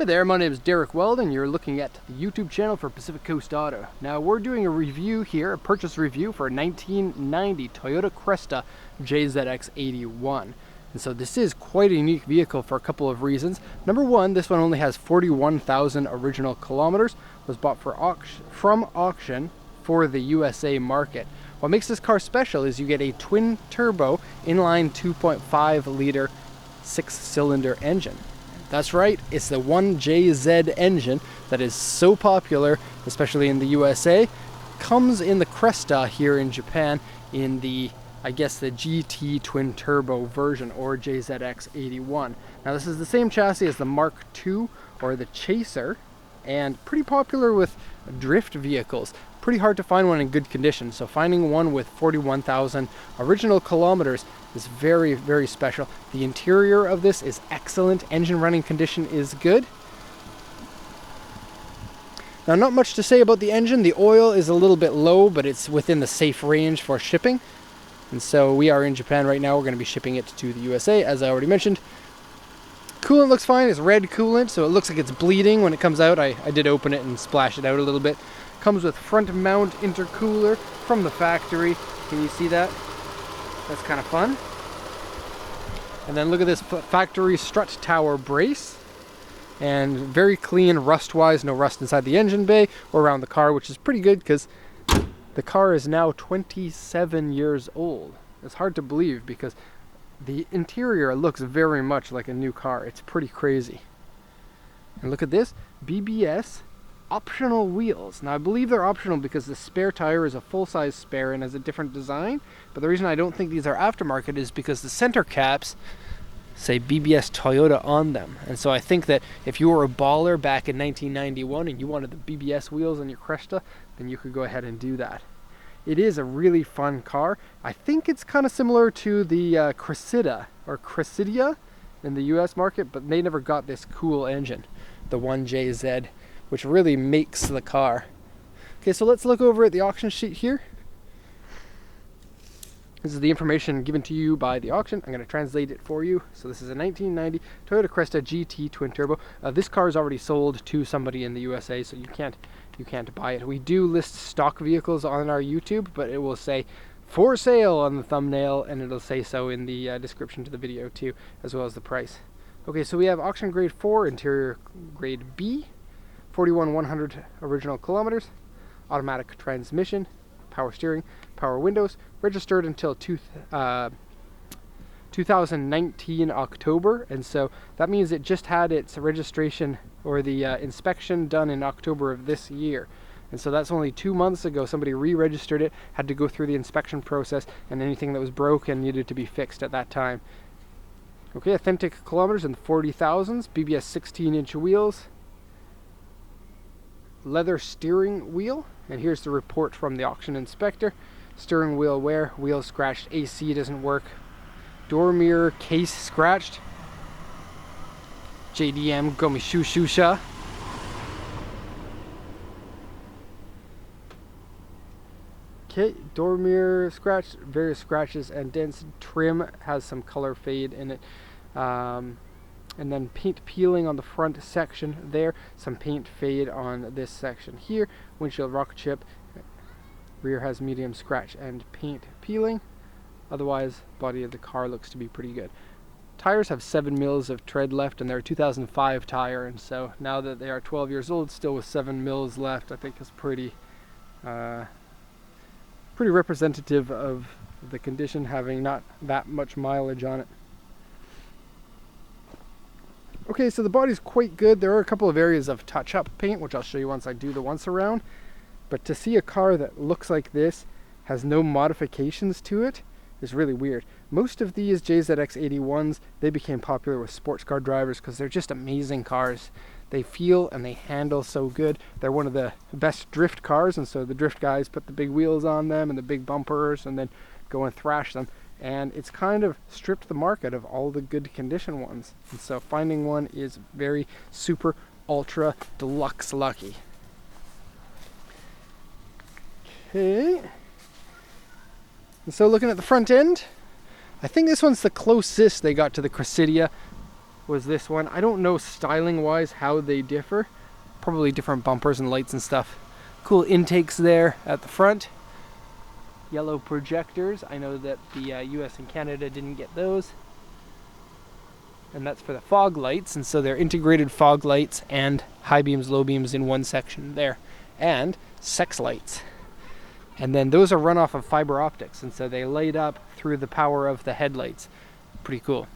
Hi there, my name is Derek Weldon. You're looking at the YouTube channel for Pacific Coast Auto. Now we're doing a review here, a purchase review for a 1990 Toyota Cresta JZX81. And so this is quite a unique vehicle for a couple of reasons. Number one, this one only has 41,000 original kilometers, was bought from auction for the USA market. What makes this car special is you get a twin turbo inline 2.5 liter 6-cylinder engine. That's right, it's the 1JZ engine that is so popular, especially in the USA. Comes in the Cresta here in Japan in the, I guess, the GT twin turbo version, or JZX81. Now this is the same chassis as the Mark II or the Chaser, and pretty popular with drift vehicles. Pretty hard to find one in good condition, so finding one with 41,000 original kilometers is very, very special. The interior of this is excellent. Engine running condition is good. Now, not much to say about the engine. The oil is a little bit low, but it's within the safe range for shipping. And so we are in Japan right now. We're going to be shipping it to the USA, as I already mentioned. Coolant looks fine. It's red coolant, so it looks like it's bleeding when it comes out. I did open it and splash it out a little bit. Comes with front mount intercooler from the factory. Can you see that? That's kind of fun. And then look at this factory strut tower brace. And very clean rust-wise, no rust inside the engine bay or around the car, which is pretty good because the car is now 27 years old. It's hard to believe because the interior looks very much like a new car. It's pretty crazy. And look at this, BBS optional wheels. Now I believe they're optional because the spare tire is a full-size spare and has a different design, but the reason I don't think these are aftermarket is because the center caps say BBS Toyota on them. And so I think that if you were a baller back in 1991 and you wanted the BBS wheels on your Cresta, then you could go ahead and do that. It is a really fun car. I think it's kind of similar to the Cressida or Cressidia in the US market, but they never got this cool engine, the 1JZ, which really makes the car. Okay, so let's look over at the auction sheet here. This is the information given to you by the auction. I'm going to translate it for you. So this is a 1990 Toyota Cresta GT twin turbo. This car is already sold to somebody in the USA, so you can't buy it. We do list stock vehicles on our YouTube, but it will say for sale on the thumbnail, and it'll say so in the description to the video too, as well as the price. Okay, so we have auction grade 4, interior grade B, 41,100 original kilometers, automatic transmission, power steering, power windows, registered until 2019 October, and so that means it just had its registration or the inspection done in October of this year. And so that's only 2 months ago. Somebody re-registered it, had to go through the inspection process, and anything that was broken needed to be fixed at that time. Okay, authentic kilometers in the 40,000s, BBS 16-inch wheels, leather steering wheel, and here's the report from the auction inspector. Steering wheel wear, wheel scratched, AC doesn't work, door mirror case scratched, JDM Gomishusha. Okay, door mirror scratched, various scratches and dents. Trim has some color fade in it. And then paint peeling on the front section there, some paint fade on this section here, windshield rock chip, rear has medium scratch and paint peeling. Otherwise, body of the car looks to be pretty good. Tires have 7 mils of tread left, and they're a 2005 tire, and so now that they are 12 years old, still with 7 mils left, I think is pretty representative of the condition, having not that much mileage on it. Okay, so the body's quite good. There are a couple of areas of touch-up paint, which I'll show you once I do the once around. But to see a car that looks like this, has no modifications to it, is really weird. Most of these JZX81s, they became popular with sports car drivers because they're just amazing cars. They feel and they handle so good. They're one of the best drift cars, and so the drift guys put the big wheels on them and the big bumpers and then go and thrash them. And it's kind of stripped the market of all the good condition ones. And so finding one is very super ultra deluxe lucky. Okay. And so looking at the front end, I think this one's the closest they got to the Cressidia was this one. I don't know styling wise how they differ. Probably different bumpers and lights and stuff. Cool intakes there at the front. Yellow projectors. I know that the US and Canada didn't get those. And that's for the fog lights, and so they're integrated fog lights and high beams, low beams in one section there. And sex lights. And then those are run off of fiber optics, and so they light up through the power of the headlights. Pretty cool.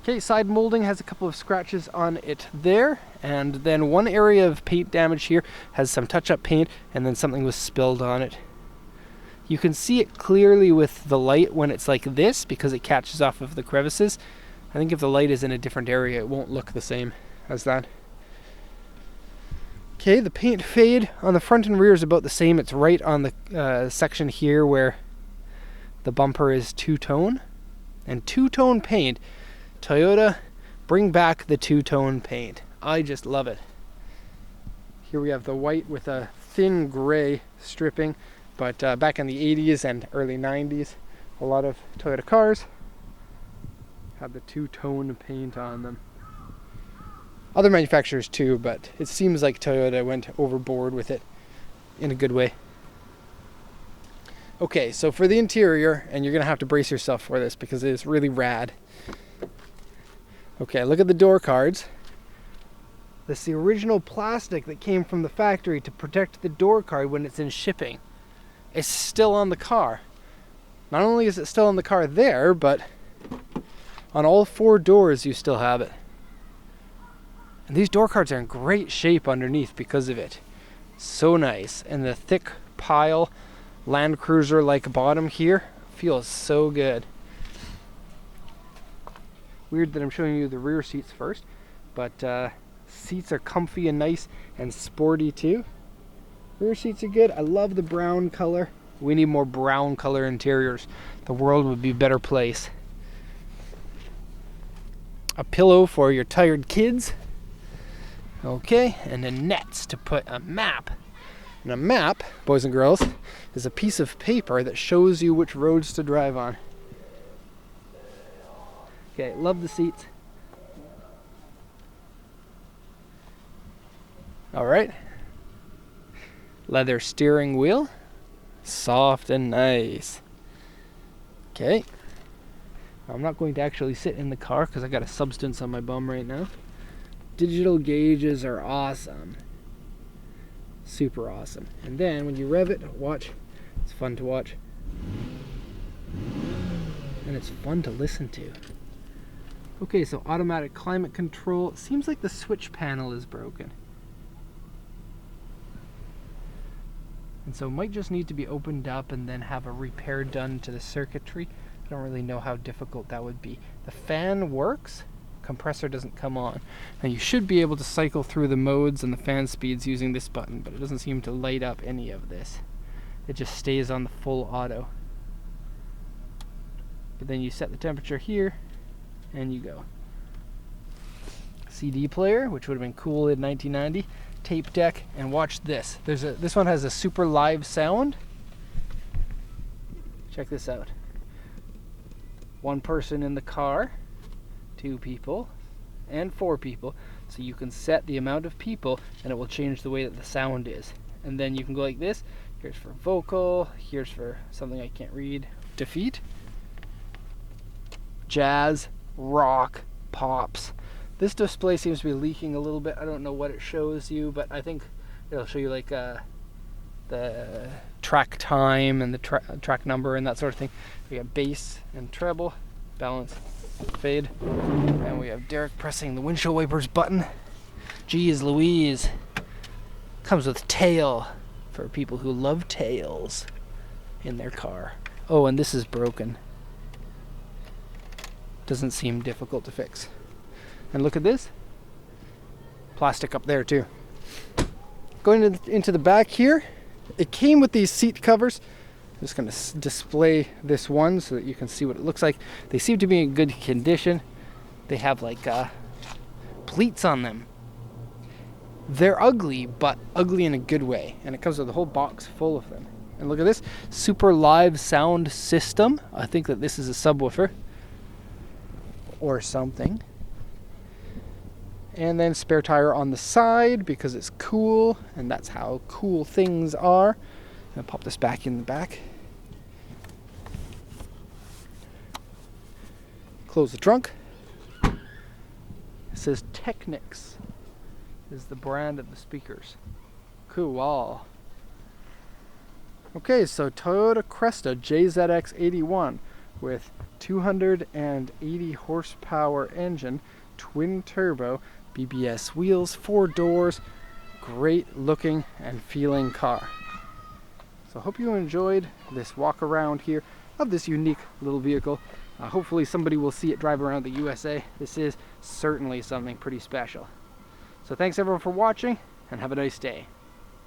Okay, side molding has a couple of scratches on it there, and then one area of paint damage here has some touch-up paint, and then something was spilled on it. You can see it clearly with the light when it's like this because it catches off of the crevices. I think if the light is in a different area, it won't look the same as that. Okay, the paint fade on the front and rear is about the same. It's right on the section here where the bumper is two-tone. And two-tone paint, Toyota, bring back the two-tone paint. I just love it. Here we have the white with a thin gray stripping. But back in the 80s and early 90s, a lot of Toyota cars had the two-tone paint on them. Other manufacturers too, but it seems like Toyota went overboard with it in a good way. Okay, so for the interior, and you're going to have to brace yourself for this because it is really rad. Okay, look at the door cards. This is the original plastic that came from the factory to protect the door card when it's in shipping. It's still on the car. Not only is it still on the car there, but on all four doors you still have it. And these door cards are in great shape underneath because of it. So nice. And the thick pile Land Cruiser like bottom here feels so good. Weird that I'm showing you the rear seats first, but seats are comfy and nice and sporty too. Rear seats are good. I love the brown color. We need more brown color interiors. The world would be a better place. A pillow for your tired kids. Okay, and then nets to put a map. And a map, boys and girls, is a piece of paper that shows you which roads to drive on. Okay, love the seats. All right. Leather steering wheel, soft and nice. Okay, I'm not going to actually sit in the car because I got a substance on my bum right now. Digital gauges are awesome, super awesome. And then when you rev it, watch, it's fun to watch, and it's fun to listen to. Okay, so automatic climate control. It seems like the switch panel is broken. And so it might just need to be opened up and then have a repair done to the circuitry. I don't really know how difficult that would be. The fan works, compressor doesn't come on. Now you should be able to cycle through the modes and the fan speeds using this button, but it doesn't seem to light up any of this. It just stays on the full auto. But then you set the temperature here and you go. CD player, which would have been cool in 1990. Tape deck, and watch this. This one has a super live sound. Check this out. One person in the car, two people, and four people. So you can set the amount of people and it will change the way that the sound is. And then you can go like this. Here's for vocal, here's for something I can't read. Defeat. Jazz, rock, pops. This display seems to be leaking a little bit. I don't know what it shows you, but I think it'll show you like the track time and the track number and that sort of thing. We have bass and treble, balance, fade, and we have Derek pressing the windshield wipers button. Geez Louise. Comes with tail for people who love tails in their car. Oh, and this is broken. Doesn't seem difficult to fix. And look at this. Plastic up there too. Going into the back here, it came with these seat covers. I'm just going to display this one so that you can see what it looks like. They seem to be in good condition. They have like pleats on them. They're ugly, but ugly in a good way. And it comes with a whole box full of them. And look at this. Super live sound system. I think that this is a subwoofer. or something. And then spare tire on the side because it's cool, and that's how cool things are. I'll pop this back in the back. Close the trunk. It says Technics is the brand of the speakers. Cool. Okay, so Toyota Cresta JZX81 with 280 horsepower engine, twin turbo, BBS wheels, 4 doors, great looking and feeling car. So I hope you enjoyed this walk around here of this unique little vehicle. Hopefully somebody will see it drive around the USA. This is certainly something pretty special. So thanks everyone for watching, and have a nice day.